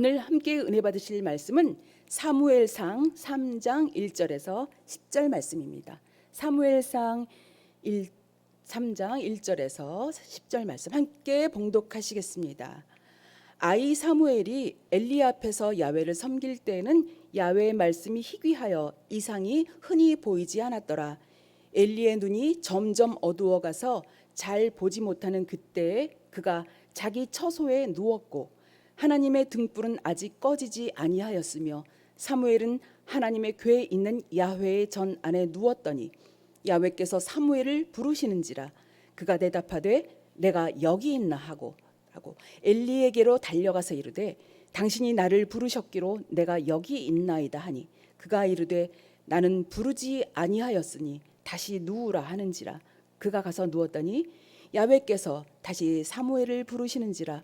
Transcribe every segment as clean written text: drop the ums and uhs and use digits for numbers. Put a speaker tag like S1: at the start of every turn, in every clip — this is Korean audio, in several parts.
S1: 오늘 함께 은혜 받으실 말씀은 사무엘상 3장 1절에서 10절 말씀입니다. 사무엘상 3장 1절에서 10절 말씀 함께 봉독하시겠습니다. 아이 사무엘이 엘리 앞에서 야훼를 섬길 때에는 야훼의 말씀이 희귀하여 이상이 흔히 보이지 않았더라. 엘리의 눈이 점점 어두워가서 잘 보지 못하는 그때에 그가 자기 처소에 누웠고 하나님의 등불은 아직 꺼지지 아니하였으며 사무엘은 하나님의 궤에 있는 야훼의 전 안에 누웠더니 야훼께서 사무엘을 부르시는지라. 그가 대답하되 내가 여기 있나 하고 엘리에게로 달려가서 이르되 당신이 나를 부르셨기로 내가 여기 있나이다 하니 그가 이르되 나는 부르지 아니하였으니 다시 누우라 하는지라. 그가 가서 누웠더니 야훼께서 다시 사무엘을 부르시는지라.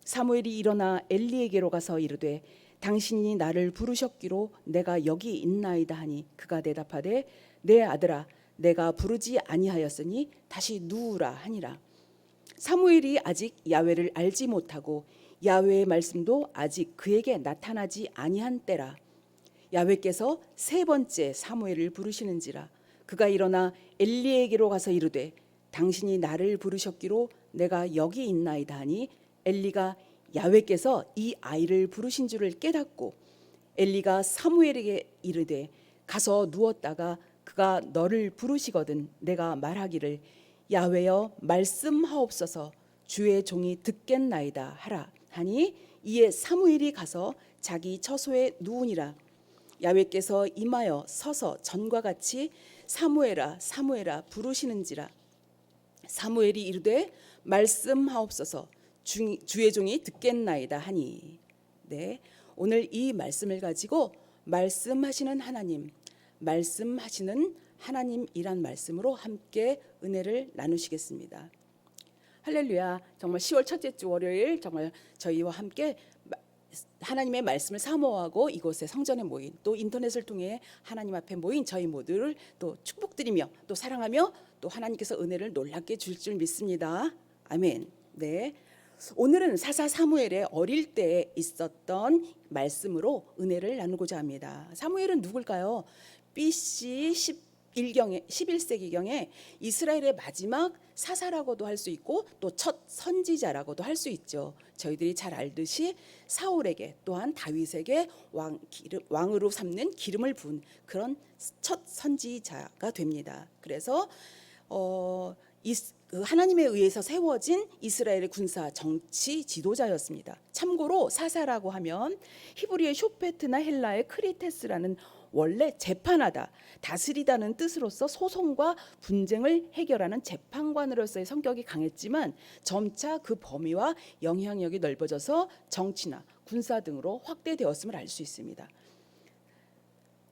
S1: 사무엘이 일어나 엘리에게로 가서 이르되 당신이 나를 부르셨기로 내가 여기 있나이다 하니 그가 대답하되 내 아들아 내가 부르지 아니하였으니 다시 누우라 하니라. 사무엘이 아직 야훼를 알지 못하고 야훼의 말씀도 아직 그에게 나타나지 아니한 때라. 야훼께서 세 번째 사무엘을 부르시는지라. 그가 일어나 엘리에게로 가서 이르되 당신이 나를 부르셨기로 내가 여기 있나이다 하니 엘리가 야훼께서 이 아이를 부르신 줄을 깨닫고 엘리가 사무엘에게 이르되 가서 누웠다가 그가 너를 부르시거든 내가 말하기를 야훼여 말씀하옵소서 주의 종이 듣겠나이다 하라 하니 이에 사무엘이 가서 자기 처소에 누우니라. 야훼께서 임하여 서서 전과 같이 사무엘아 사무엘아 부르시는지라. 사무엘이 이르되 말씀하옵소서 주의 종이 듣겠나이다 하니. 네, 오늘 이 말씀을 가지고 말씀하시는 하나님, 말씀하시는 하나님이란 말씀으로 함께 은혜를 나누시겠습니다. 할렐루야. 정말 10월 첫째 주 월요일 정말 저희와 함께 하나님의 말씀을 사모하고 이곳에 성전에 모인 또 인터넷을 통해 하나님 앞에 모인 저희 모두를 또 축복드리며 또 사랑하며 또 하나님께서 은혜를 놀랍게 줄 줄 믿습니다. 아멘. 네. 오늘은 사사 사무엘의 어릴 때 있었던 말씀으로 은혜를 나누고자 합니다. 사무엘은 누굴까요? BC 11세기경에 이스라엘의 마지막 사사라고도 할 수 있고 또 첫 선지자라고도 할 수 있죠. 저희들이 잘 알듯이 사울에게 또한 다윗에게 왕으로 삼는 기름을 부은 그런 첫 선지자가 됩니다. 그래서 하나님에 의해서 세워진 이스라엘의 군사 정치 지도자였습니다. 참고로 사사라고 하면 히브리의 쇼페트나 헬라의 크리테스라는 원래 재판하다, 다스리다는 뜻으로서 소송과 분쟁을 해결하는 재판관으로서의 성격이 강했지만 점차 그 범위와 영향력이 넓어져서 정치나 군사 등으로 확대되었음을 알 수 있습니다.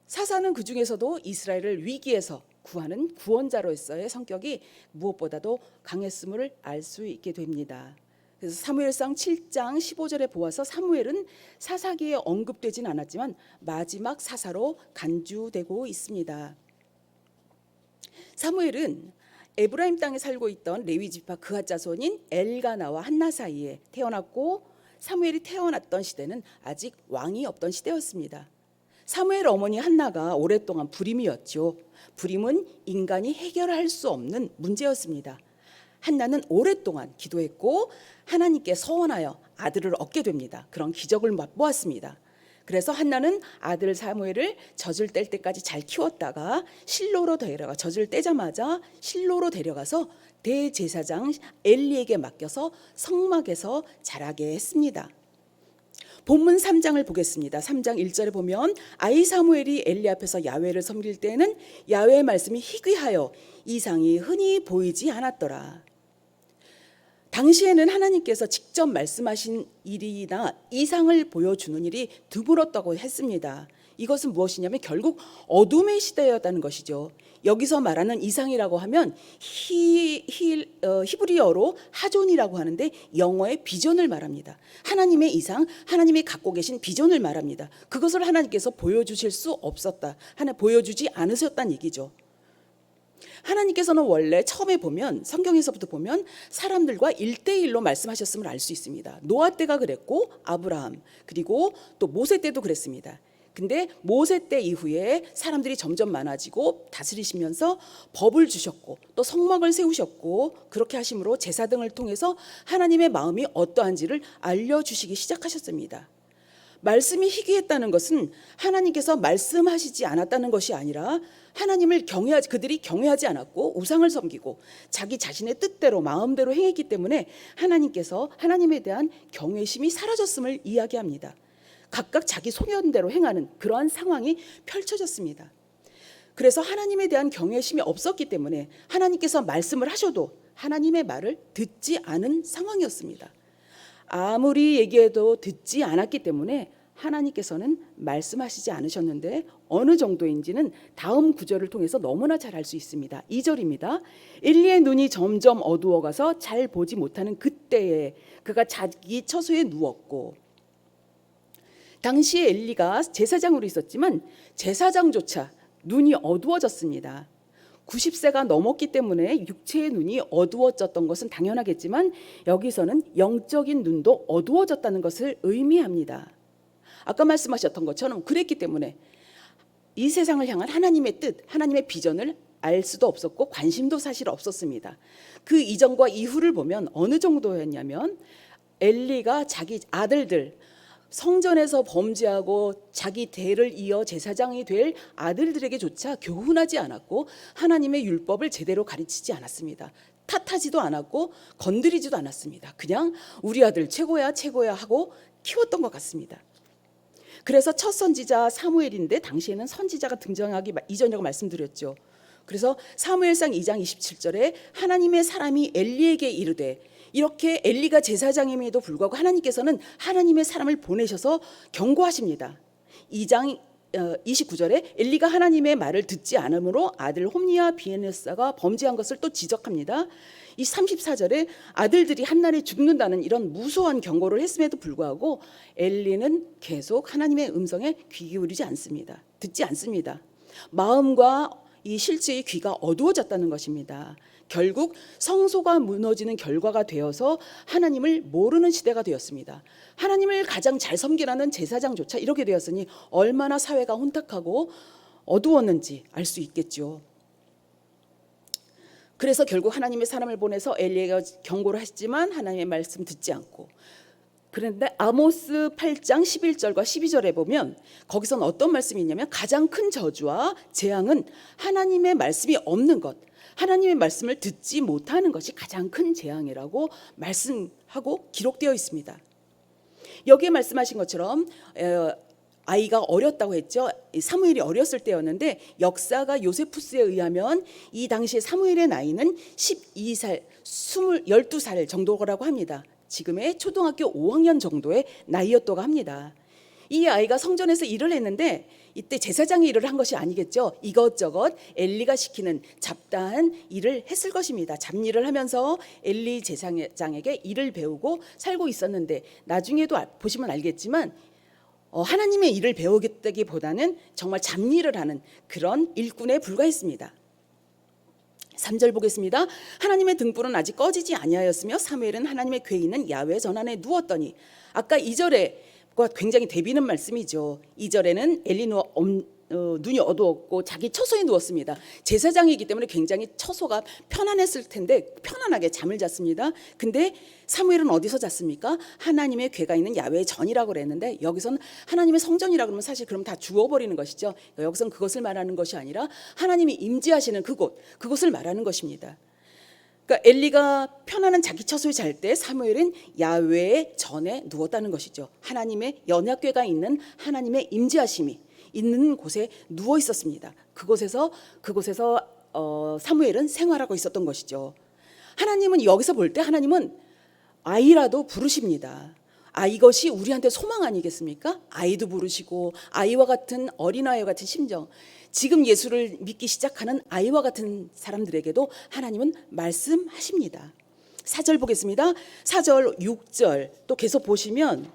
S1: 사사는 그 중에서도 이스라엘을 위기에서 구하는 구원자로서의 성격이 무엇보다도 강했음을 알 수 있게 됩니다. 그래서 사무엘상 7장 15절에 보아서 사무엘은 사사기에 언급되진 않았지만 마지막 사사로 간주되고 있습니다. 사무엘은 에브라임 땅에 살고 있던 레위 지파 그앗 자손인 엘가나와 한나 사이에 태어났고 사무엘이 태어났던 시대는 아직 왕이 없던 시대였습니다. 사무엘 어머니 한나가 오랫동안 불임이었죠. 불임은 인간이 해결할 수 없는 문제였습니다. 한나는 오랫동안 기도했고 하나님께 서원하여 아들을 얻게 됩니다. 그런 기적을 맛보았습니다. 그래서 한나는 아들 사무엘을 젖을 뗄 때까지 잘 키웠다가 실로로 데려가 젖을 떼자마자 실로로 데려가서 대제사장 엘리에게 맡겨서 성막에서 자라게 했습니다. 본문 3장을 보겠습니다. 3장 1절에 보면 아이 사무엘이 엘리 앞에서 야훼를 섬길 때에는 야훼의 말씀이 희귀하여 이상이 흔히 보이지 않았더라. 당시에는 하나님께서 직접 말씀하신 일이나 이상을 보여주는 일이 드물었다고 했습니다. 이것은 무엇이냐면 결국 어둠의 시대였다는 것이죠. 여기서 말하는 이상이라고 하면 히브리어로 하존이라고 하는데 영어의 비전을 말합니다. 하나님의 이상, 하나님이 갖고 계신 비전을 말합니다. 그것을 하나님께서 보여주실 수 없었다. 보여주지 않으셨다는 얘기죠. 하나님께서는 원래 처음에 보면 성경에서부터 보면 사람들과 1대1로 말씀하셨음을 알 수 있습니다. 노아 때가 그랬고 아브라함 그리고 또 모세 때도 그랬습니다. 근데 모세 때 이후에 사람들이 점점 많아지고 다스리시면서 법을 주셨고 또 성막을 세우셨고 그렇게 하심으로 제사 등을 통해서 하나님의 마음이 어떠한지를 알려주시기 시작하셨습니다. 말씀이 희귀했다는 것은 하나님께서 말씀하시지 않았다는 것이 아니라 하나님을 그들이 경외하지 않았고 우상을 섬기고 자기 자신의 뜻대로 마음대로 행했기 때문에 하나님께서 하나님에 대한 경외심이 사라졌음을 이야기합니다. 각각 자기 소견대로 행하는 그러한 상황이 펼쳐졌습니다. 그래서 하나님에 대한 경외심이 없었기 때문에 하나님께서 말씀을 하셔도 하나님의 말을 듣지 않은 상황이었습니다. 아무리 얘기해도 듣지 않았기 때문에 하나님께서는 말씀하시지 않으셨는데 어느 정도인지는 다음 구절을 통해서 너무나 잘 알 수 있습니다. 2절입니다. 엘리의 눈이 점점 어두워가서 잘 보지 못하는 그때에 그가 자기 처소에 누웠고, 당시에 엘리가 제사장으로 있었지만 제사장조차 눈이 어두워졌습니다. 90세가 넘었기 때문에 육체의 눈이 어두워졌던 것은 당연하겠지만 여기서는 영적인 눈도 어두워졌다는 것을 의미합니다. 아까 말씀하셨던 것처럼 그랬기 때문에 이 세상을 향한 하나님의 뜻, 하나님의 비전을 알 수도 없었고 관심도 사실 없었습니다. 그 이전과 이후를 보면 어느 정도였냐면 엘리가 자기 아들들, 성전에서 범죄하고 자기 대를 이어 제사장이 될 아들들에게조차 교훈하지 않았고 하나님의 율법을 제대로 가르치지 않았습니다. 탓하지도 않았고 건드리지도 않았습니다. 그냥 우리 아들 최고야 하고 키웠던 것 같습니다. 그래서 첫 선지자 사무엘인데 당시에는 선지자가 등장하기 이전이라고 말씀드렸죠. 그래서 사무엘상 2장 27절에 하나님의 사람이 엘리에게 이르되, 이렇게 엘리가 제사장임에도 불구하고 하나님께서는 하나님의 사람을 보내셔서 경고하십니다. 2장 29절에 엘리가 하나님의 말을 듣지 않으므로 아들 홈니와 비에네사가 범죄한 것을 또 지적합니다. 이 34절에 아들들이 한날에 죽는다는 이런 무서운 경고를 했음에도 불구하고 엘리는 계속 하나님의 음성에 귀 기울이지 않습니다. 듣지 않습니다. 마음과 이 실제의 귀가 어두워졌다는 것입니다. 결국 성소가 무너지는 결과가 되어서 하나님을 모르는 시대가 되었습니다. 하나님을 가장 잘 섬기라는 제사장조차 이렇게 되었으니 얼마나 사회가 혼탁하고 어두웠는지 알 수 있겠죠. 그래서 결국 하나님의 사람을 보내서 엘리야가 경고를 하시지만 하나님의 말씀 듣지 않고, 그런데 아모스 8장 11절과 12절에 보면 거기서는 어떤 말씀이 있냐면 가장 큰 저주와 재앙은 하나님의 말씀이 없는 것, 하나님의 말씀을 듣지 못하는 것이 가장 큰 재앙이라고 말씀하고 기록되어 있습니다. 여기에 말씀하신 것처럼 아이가 어렸다고 했죠. 사무엘이 어렸을 때였는데 역사가 요세푸스에 의하면 이 당시에 사무엘의 나이는 12살, 12살 정도라고 합니다. 지금의 초등학교 5학년 정도의 나이였다고 합니다. 이 아이가 성전에서 일을 했는데 이때 제사장이 일을 한 것이 아니겠죠. 이것저것 엘리가 시키는 잡다한 일을 했을 것입니다. 잡일을 하면서 엘리 제사장에게 일을 배우고 살고 있었는데 나중에도 보시면 알겠지만 하나님의 일을 배우겠다기보다는 정말 잡일을 하는 그런 일꾼에 불과했습니다. 3절 보겠습니다. 하나님의 등불은 아직 꺼지지 아니하였으며 사무엘은 하나님의 궤에 있는 야훼 전안에 누웠더니, 아까 2절에 굉장히 대비는 말씀이죠. 2절에는 엘리 눈이 어두웠고 자기 처소에 누웠습니다. 제사장이기 때문에 굉장히 처소가 편안했을 텐데 편안하게 잠을 잤습니다. 근데 사무엘은 어디서 잤습니까? 하나님의 궤가 있는 야훼 전이라고 그랬는데 여기서는 하나님의 성전이라고 그러면 사실 그럼 다 주워버리는 것이죠. 여기서는 그것을 말하는 것이 아니라 하나님이 임재하시는 그곳을 말하는 것입니다. 그러니까 엘리가 편안한 자기 처소에 잘 때 사무엘은 야훼의 전에 누웠다는 것이죠. 하나님의 언약궤가 있는 하나님의 임재하심이 있는 곳에 누워 있었습니다. 그곳에서 사무엘은 생활하고 있었던 것이죠. 하나님은 여기서 볼 때 하나님은 아이라도 부르십니다. 이것이 우리한테 소망 아니겠습니까? 아이도 부르시고 아이와 같은 어린아이와 같은 심정, 지금 예수를 믿기 시작하는 아이와 같은 사람들에게도 하나님은 말씀하십니다. 4절 보겠습니다. 4절 6절 또 계속 보시면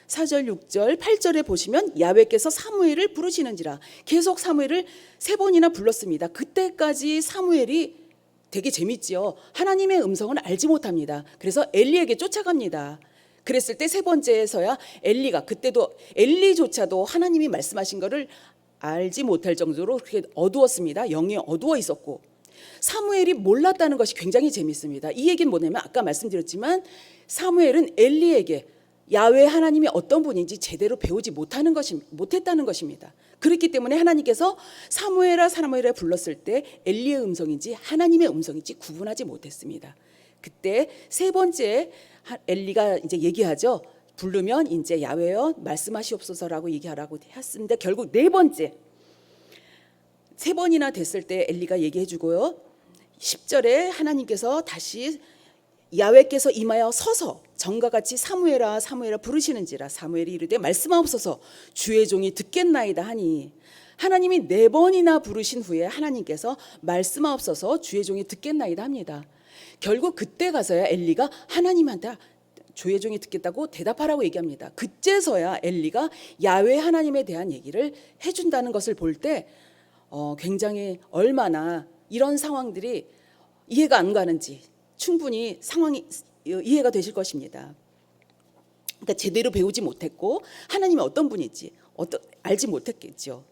S1: 4절, 6절, 8절에 보시면 야훼께서 사무엘을 부르시는지라 계속 사무엘을 3번이나 불렀습니다. 그때까지 사무엘이 되게 재밌지요. 하나님의 음성은 알지 못합니다. 그래서 엘리에게 쫓아갑니다. 그랬을 때 3번째에서야 엘리가, 그때도 엘리조차도 하나님이 말씀하신 것을 알지 못할 정도로 그렇게 어두웠습니다. 영이 어두워 있었고 사무엘이 몰랐다는 것이 굉장히 재밌습니다. 이 얘기는 뭐냐면 아까 말씀드렸지만 사무엘은 엘리에게 야훼 하나님이 어떤 분인지 제대로 배우지 못했다는 것입니다. 그렇기 때문에 하나님께서 사무엘아 사무엘아 불렀을 때 엘리의 음성인지 하나님의 음성인지 구분하지 못했습니다. 그때 3번째 엘리가 이제 얘기하죠. 부르면 이제 야훼여 말씀하시옵소서라고 얘기하라고 했는데 결국 4번째 3번이나 됐을 때 엘리가 얘기해 주고요. 10절에 하나님께서 다시 야훼께서 임하여 서서 전과 같이 사무엘아 사무엘아 부르시는지라 사무엘이 이르되 말씀하옵소서 주의 종이 듣겠나이다 하니 하나님이 4번이나 부르신 후에 하나님께서 말씀하옵소서 주의 종이 듣겠나이다 합니다. 결국 그때 가서야 엘리가 하나님한테 주의 종이 듣겠다고 대답하라고 얘기합니다. 그때서야 엘리가 야훼 하나님에 대한 얘기를 해준다는 것을 볼 때 굉장히 얼마나 이런 상황들이 이해가 안 가는지 충분히 상황이 이해가 되실 것입니다. 그러니까 제대로 배우지 못했고 하나님이 어떤 분인지 알지 못했겠죠.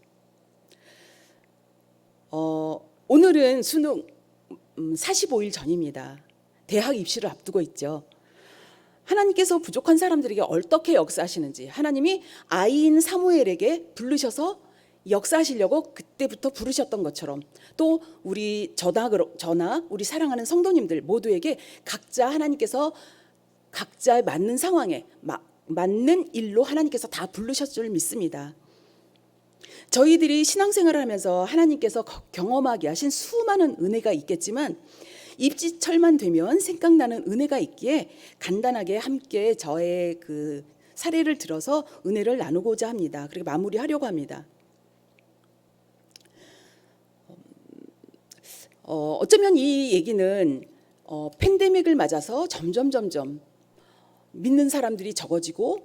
S1: 오늘은 수능 45일 전입니다. 대학 입시를 앞두고 있죠. 하나님께서 부족한 사람들에게 어떻게 역사하시는지 하나님이 아이인 사무엘에게 부르셔서 역사하시려고 그때부터 부르셨던 것처럼 또 우리 저나 우리 사랑하는 성도님들 모두에게 각자 하나님께서 각자에 맞는 상황에 맞는 일로 하나님께서 다 부르셨을 줄 믿습니다. 저희들이 신앙생활을 하면서 하나님께서 경험하게 하신 수많은 은혜가 있겠지만 입지철만 되면 생각나는 은혜가 있기에 간단하게 함께 저의 그 사례를 들어서 은혜를 나누고자 합니다. 그리고 마무리하려고 합니다. 어쩌면 이 얘기는 팬데믹을 맞아서 점점 믿는 사람들이 적어지고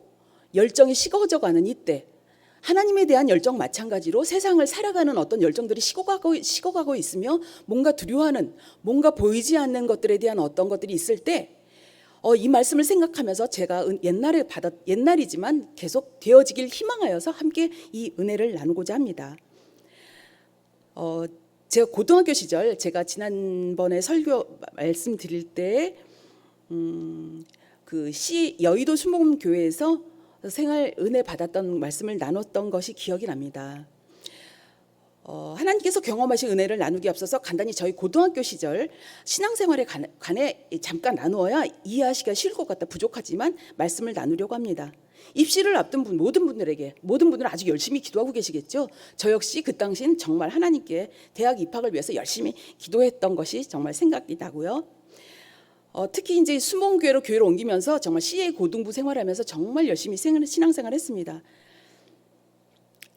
S1: 열정이 식어져가는 이때 하나님에 대한 열정 마찬가지로 세상을 살아가는 어떤 열정들이 식어가고 있으며 뭔가 두려워하는 뭔가 보이지 않는 것들에 대한 어떤 것들이 있을 때 이 말씀을 생각하면서 제가 옛날이지만 계속 되어지길 희망하여서 함께 이 은혜를 나누고자 합니다. 제가 고등학교 시절 제가 지난번에 설교 말씀드릴 때 그 여의도 수목교회에서 생활 은혜 받았던 말씀을 나눴던 것이 기억이 납니다. 하나님께서 경험하신 은혜를 나누기 앞서서 간단히 저희 고등학교 시절 신앙생활에 관해 잠깐 나누어야 이해하시기가 쉬울 것 같아 부족하지만 말씀을 나누려고 합니다. 입시를 앞둔 모든 분들은 아주 열심히 기도하고 계시겠죠. 저 역시 그 당시엔 정말 하나님께 대학 입학을 위해서 열심히 기도했던 것이 정말 생각이 나고요. 특히 이제 수목교회로 교회를 옮기면서 정말 CA 고등부 생활하면서 정말 열심히 신앙생활했습니다.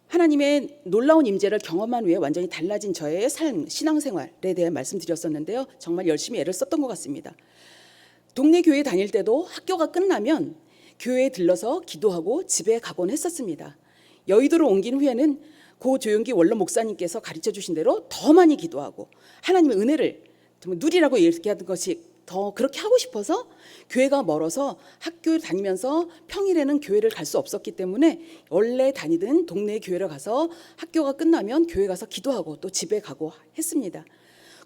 S1: 하나님의 놀라운 임재를 경험한 후에 완전히 달라진 저의 삶, 신앙생활에 대해 말씀드렸었는데요. 정말 열심히 애를 썼던 것 같습니다. 동네 교회 다닐 때도 학교가 끝나면 교회에 들러서 기도하고 집에 가곤 했었습니다. 여의도로 옮긴 후에는 고 조용기 원로 목사님께서 가르쳐 주신 대로 더 많이 기도하고 하나님의 은혜를 누리라고 얘기하는 것이 더 그렇게 하고 싶어서 교회가 멀어서 학교를 다니면서 평일에는 교회를 갈 수 없었기 때문에 원래 다니던 동네 교회를 가서 학교가 끝나면 교회 가서 기도하고 또 집에 가고 했습니다.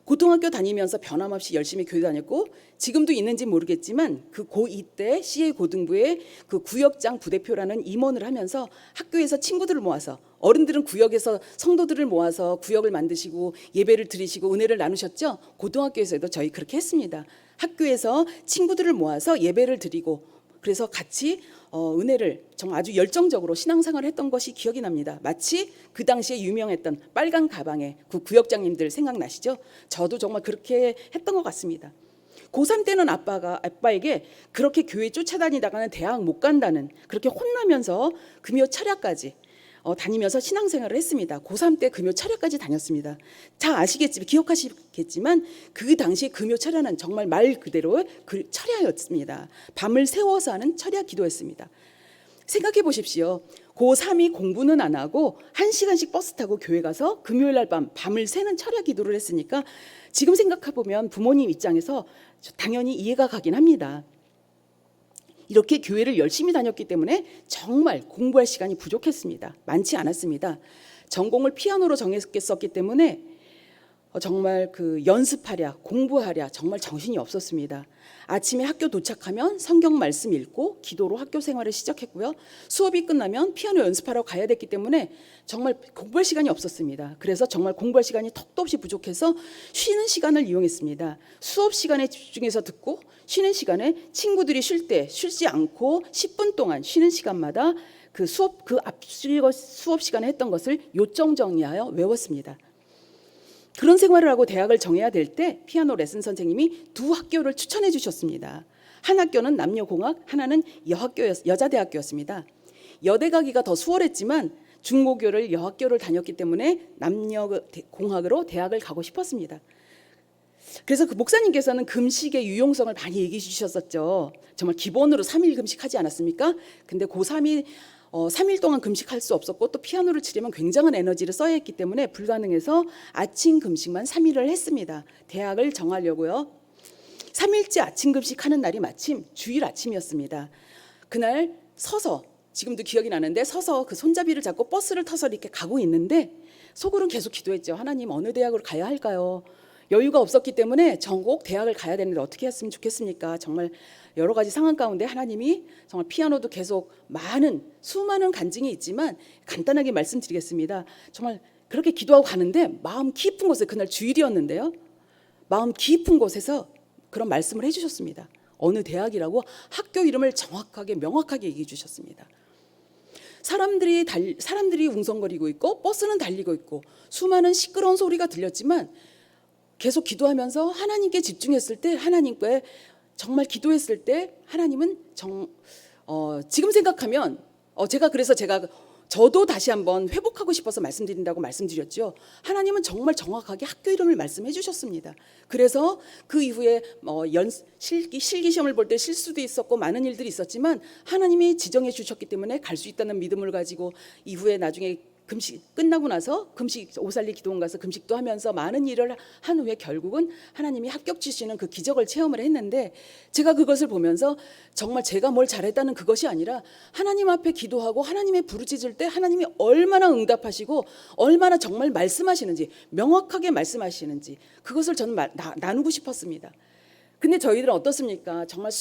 S1: 고등학교 다니면서 변함없이 열심히 교회 다녔고 지금도 있는지 모르겠지만 그 고2 때 CA 고등부의 그 구역장 부대표라는 임원을 하면서 학교에서 친구들을 모아서 어른들은 구역에서 성도들을 모아서 구역을 만드시고 예배를 드리시고 은혜를 나누셨죠. 고등학교에서도 저희 그렇게 했습니다. 학교에서 친구들을 모아서 예배를 드리고 그래서 같이 은혜를 정말 아주 열정적으로 신앙생활을 했던 것이 기억이 납니다. 마치 그 당시에 유명했던 빨간 가방의 그 구역장님들 생각나시죠? 저도 정말 그렇게 했던 것 같습니다. 고3 때는 아빠에게 그렇게 교회 쫓아다니다가는 대학 못 간다는 그렇게 혼나면서 금요 철야까지 다니면서 신앙생활을 했습니다. 고3 때 금요 철야까지 다녔습니다. 다 아시겠지만 기억하시겠지만 그 당시 금요 철야는 정말 말 그대로 그 철야였습니다. 밤을 새워서 하는 철야 기도였습니다. 생각해 보십시오. 고3이 공부는 안 하고 1시간씩 버스 타고 교회 가서 금요일 날 밤을 새는 철야 기도를 했으니까 지금 생각해 보면 부모님 입장에서 당연히 이해가 가긴 합니다. 이렇게 교회를 열심히 다녔기 때문에 정말 공부할 시간이 부족했습니다. 많지 않았습니다. 전공을 피아노로 정했었기 때문에 정말 그 연습하랴 공부하랴 정말 정신이 없었습니다. 아침에 학교 도착하면 성경 말씀 읽고 기도로 학교 생활을 시작했고요. 수업이 끝나면 피아노 연습하러 가야 됐기 때문에 정말 공부할 시간이 없었습니다. 그래서 정말 공부할 시간이 턱도 없이 부족해서 쉬는 시간을 이용했습니다. 수업 시간에 집중해서 듣고 쉬는 시간에 친구들이 쉴 때 쉬지 않고 10분 동안 쉬는 시간마다 그 수업 시간에 했던 것을 요점 정리하여 외웠습니다. 그런 생활을 하고 대학을 정해야 될 때 피아노 레슨 선생님이 두 학교를 추천해 주셨습니다. 한 학교는 남녀공학, 하나는 여자대학교였습니다. 여대 가기가 더 수월했지만 중고교를 여학교를 다녔기 때문에 남녀공학으로 대학을 가고 싶었습니다. 그래서 그 목사님께서는 금식의 유용성을 많이 얘기해 주셨었죠. 정말 기본으로 3일 금식하지 않았습니까? 근데 고3이 3일 동안 금식할 수 없었고 또 피아노를 치려면 굉장한 에너지를 써야 했기 때문에 불가능해서 아침 금식만 3일을 했습니다. 대학을 정하려고요. 3일째 아침 금식하는 날이 마침 주일 아침이었습니다. 그날 서서 지금도 기억이 나는데 서서 그 손잡이를 잡고 버스를 타서 이렇게 가고 있는데 속으로는 계속 기도했죠. 하나님 어느 대학으로 가야 할까요? 여유가 없었기 때문에 전국 대학을 가야 되는데 어떻게 했으면 좋겠습니까? 정말 여러 가지 상황 가운데 하나님이 정말 피아노도 계속 수많은 간증이 있지만 간단하게 말씀드리겠습니다. 정말 그렇게 기도하고 가는데 마음 깊은 곳에 그날 주일이었는데요. 마음 깊은 곳에서 그런 말씀을 해주셨습니다. 어느 대학이라고 학교 이름을 정확하게 명확하게 얘기해 주셨습니다. 사람들이 웅성거리고 있고 버스는 달리고 있고 수많은 시끄러운 소리가 들렸지만 계속 기도하면서 하나님께 집중했을 때 하나님께 정말 기도했을 때 하나님은 지금 생각하면 그래서 저도 다시 한번 회복하고 싶어서 말씀드린다고 말씀드렸죠. 하나님은 정말 정확하게 학교 이름을 말씀해 주셨습니다. 그래서 그 이후에 실기 시험을 볼 때 실수도 있었고 많은 일들이 있었지만 하나님이 지정해 주셨기 때문에 갈 수 있다는 믿음을 가지고 이후에 나중에 금식 끝나고 나서 금식 오살리 기도원 가서 금식도 하면서 많은 일을 한 후에 결국은 하나님이 합격 주시는 그 기적을 체험을 했는데 제가 그것을 보면서 정말 제가 뭘 잘했다는 그것이 아니라 하나님 앞에 기도하고 하나님의 부르짖을 때 하나님이 얼마나 응답하시고 얼마나 정말 말씀하시는지 명확하게 말씀하시는지 그것을 저는 나누고 싶었습니다. 근데 저희들은 어떻습니까? 정말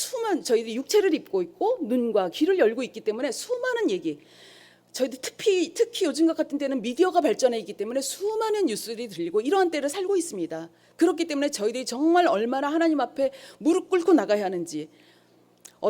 S1: 저희들이 육체를 입고 있고 눈과 귀를 열고 있기 때문에 수많은 얘기 저희들 특히 요즘 같은 때는 미디어가 발전해 있기 때문에 수많은 뉴스들이 들리고 이러한 때를 살고 있습니다. 그렇기 때문에 저희들이 정말 얼마나 하나님 앞에 무릎 꿇고 나가야 하는지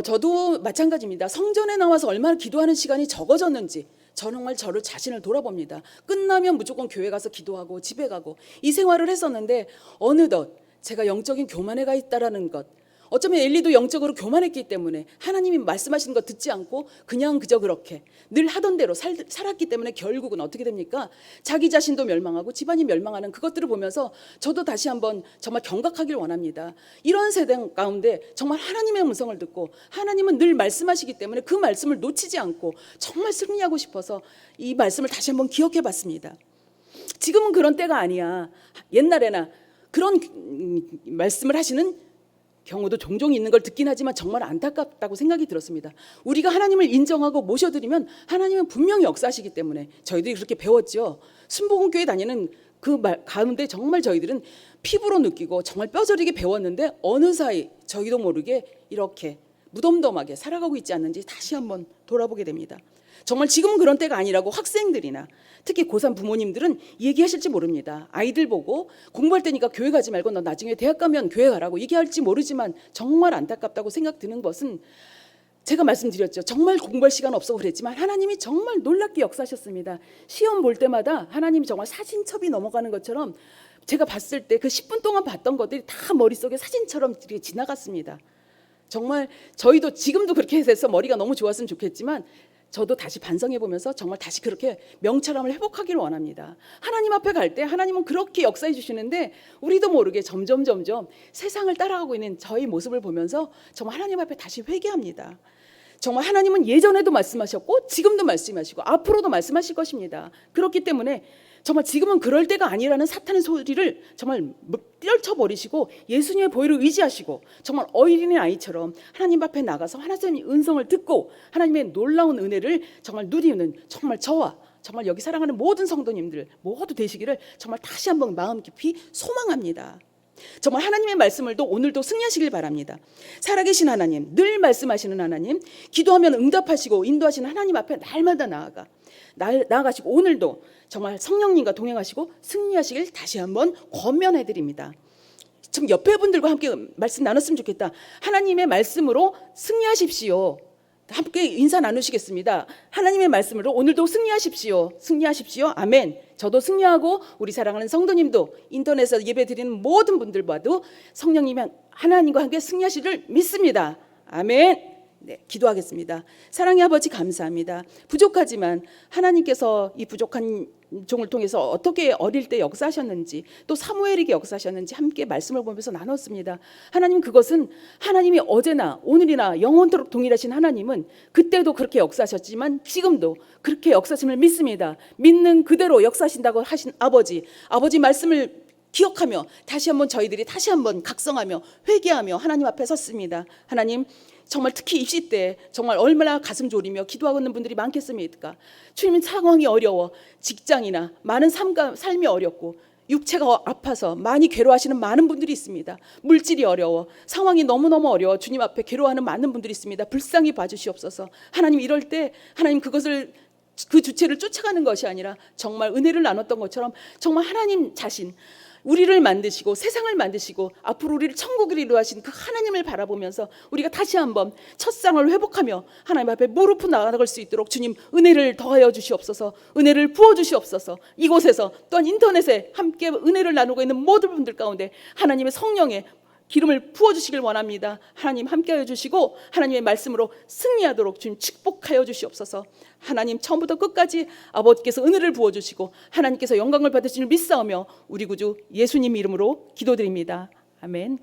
S1: 저도 마찬가지입니다. 성전에 나와서 얼마나 기도하는 시간이 적어졌는지 정말 저를 자신을 돌아봅니다. 끝나면 무조건 교회 가서 기도하고 집에 가고 이 생활을 했었는데 어느덧 제가 영적인 교만에 가 있다라는 것 어쩌면 엘리도 영적으로 교만했기 때문에 하나님이 말씀하시는 거 듣지 않고 그저 그렇게 늘 하던 대로 살았기 때문에 결국은 어떻게 됩니까? 자기 자신도 멸망하고 집안이 멸망하는 그것들을 보면서 저도 다시 한번 정말 경각하길 원합니다. 이런 세대 가운데 정말 하나님의 음성을 듣고 하나님은 늘 말씀하시기 때문에 그 말씀을 놓치지 않고 정말 승리하고 싶어서 이 말씀을 다시 한번 기억해 봤습니다. 지금은 그런 때가 아니야. 옛날에나 그런 말씀을 하시는 경우도 종종 있는 걸 듣긴 하지만 정말 안타깝다고 생각이 들었습니다. 우리가 하나님을 인정하고 모셔드리면 하나님은 분명히 역사하시기 때문에 저희들이 그렇게 배웠죠. 순복음교회 다니는 그 가운데 정말 저희들은 피부로 느끼고 정말 뼈저리게 배웠는데 어느 사이 저희도 모르게 이렇게 무덤덤하게 살아가고 있지 않는지 다시 한번 돌아보게 됩니다. 정말 지금은 그런 때가 아니라고 학생들이나 특히 고3 부모님들은 얘기하실지 모릅니다. 아이들 보고 공부할 때니까 교회 가지 말고 너 나중에 대학 가면 교회 가라고 얘기할지 모르지만 정말 안타깝다고 생각드는 것은 제가 말씀드렸죠. 정말 공부할 시간 없어 그랬지만 하나님이 정말 놀랍게 역사하셨습니다. 시험 볼 때마다 하나님이 정말 사진첩이 넘어가는 것처럼 제가 봤을 때 그 10분 동안 봤던 것들이 다 머릿속에 사진처럼 지나갔습니다. 정말 저희도 지금도 그렇게 해서 머리가 너무 좋았으면 좋겠지만 저도 다시 반성해 보면서 정말 다시 그렇게 명철함을 회복하기를 원합니다. 하나님 앞에 갈 때 하나님은 그렇게 역사해 주시는데 우리도 모르게 점점 세상을 따라가고 있는 저희 모습을 보면서 정말 하나님 앞에 다시 회개합니다. 정말 하나님은 예전에도 말씀하셨고 지금도 말씀하시고 앞으로도 말씀하실 것입니다. 그렇기 때문에 정말 지금은 그럴 때가 아니라는 사탄의 소리를 정말 떨쳐버리시고 예수님의 보혈을 의지하시고 정말 어린이 아이처럼 하나님 앞에 나가서 하나님의 음성을 듣고 하나님의 놀라운 은혜를 정말 누리는 정말 저와 정말 여기 사랑하는 모든 성도님들 모두 되시기를 정말 다시 한번 마음 깊이 소망합니다. 정말 하나님의 말씀을도 오늘도 승리하시길 바랍니다. 살아계신 하나님, 늘 말씀하시는 하나님, 기도하면 응답하시고 인도하시는 하나님 앞에 날마다 나아가시고 오늘도 정말 성령님과 동행하시고 승리하시길 다시 한번 권면해드립니다. 지금 옆에 분들과 함께 말씀 나눴으면 좋겠다. 하나님의 말씀으로 승리하십시오. 함께 인사 나누시겠습니다. 하나님의 말씀으로 오늘도 승리하십시오. 승리하십시오. 아멘. 저도 승리하고 우리 사랑하는 성도님도 인터넷에서 예배 드리는 모든 분들과도 성령님이 하나님과 함께 승리하시를 믿습니다. 아멘. 네, 기도하겠습니다. 사랑의 아버지 감사합니다. 부족하지만 하나님께서 이 부족한 종을 통해서 어떻게 어릴 때 역사하셨는지 또 사무엘에게 역사하셨는지 함께 말씀을 보면서 나눴습니다. 하나님, 그것은 하나님이 어제나 오늘이나 영원토록 동일하신 하나님은 그때도 그렇게 역사하셨지만 지금도 그렇게 역사하심을 믿습니다. 믿는 그대로 역사하신다고 하신 아버지 말씀을 기억하며 다시 한번 저희들이 다시 한번 각성하며 회개하며 하나님 앞에 섰습니다. 하나님, 정말 특히 입시 때 정말 얼마나 가슴 졸이며 기도하고 있는 분들이 많겠습니까? 주님, 상황이 어려워 직장이나 많은 삶이 어렵고 육체가 아파서 많이 괴로워하시는 많은 분들이 있습니다. 물질이 어려워 상황이 너무너무 어려워 주님 앞에 괴로워하는 많은 분들이 있습니다. 불쌍히 봐주시옵소서. 하나님, 이럴 때 하나님 그것을 그 주체를 쫓아가는 것이 아니라 정말 은혜를 나눴던 것처럼 정말 하나님 자신 우리를 만드시고 세상을 만드시고 앞으로 우리를 천국을 이루하신 그 하나님을 바라보면서 우리가 다시 한번 첫상을 회복하며 하나님 앞에 무릎 나아갈 수 있도록 주님 은혜를 더하여 주시옵소서. 은혜를 부어 주시옵소서. 이곳에서 또한 인터넷에 함께 은혜를 나누고 있는 모든 분들 가운데 하나님의 성령의 기름을 부어주시길 원합니다. 하나님 함께하여 주시고 하나님의 말씀으로 승리하도록 주님 축복하여 주시옵소서. 하나님, 처음부터 끝까지 아버지께서 은혜를 부어주시고 하나님께서 영광을 받으시는 믿사오며 우리 구주 예수님 이름으로 기도드립니다. 아멘.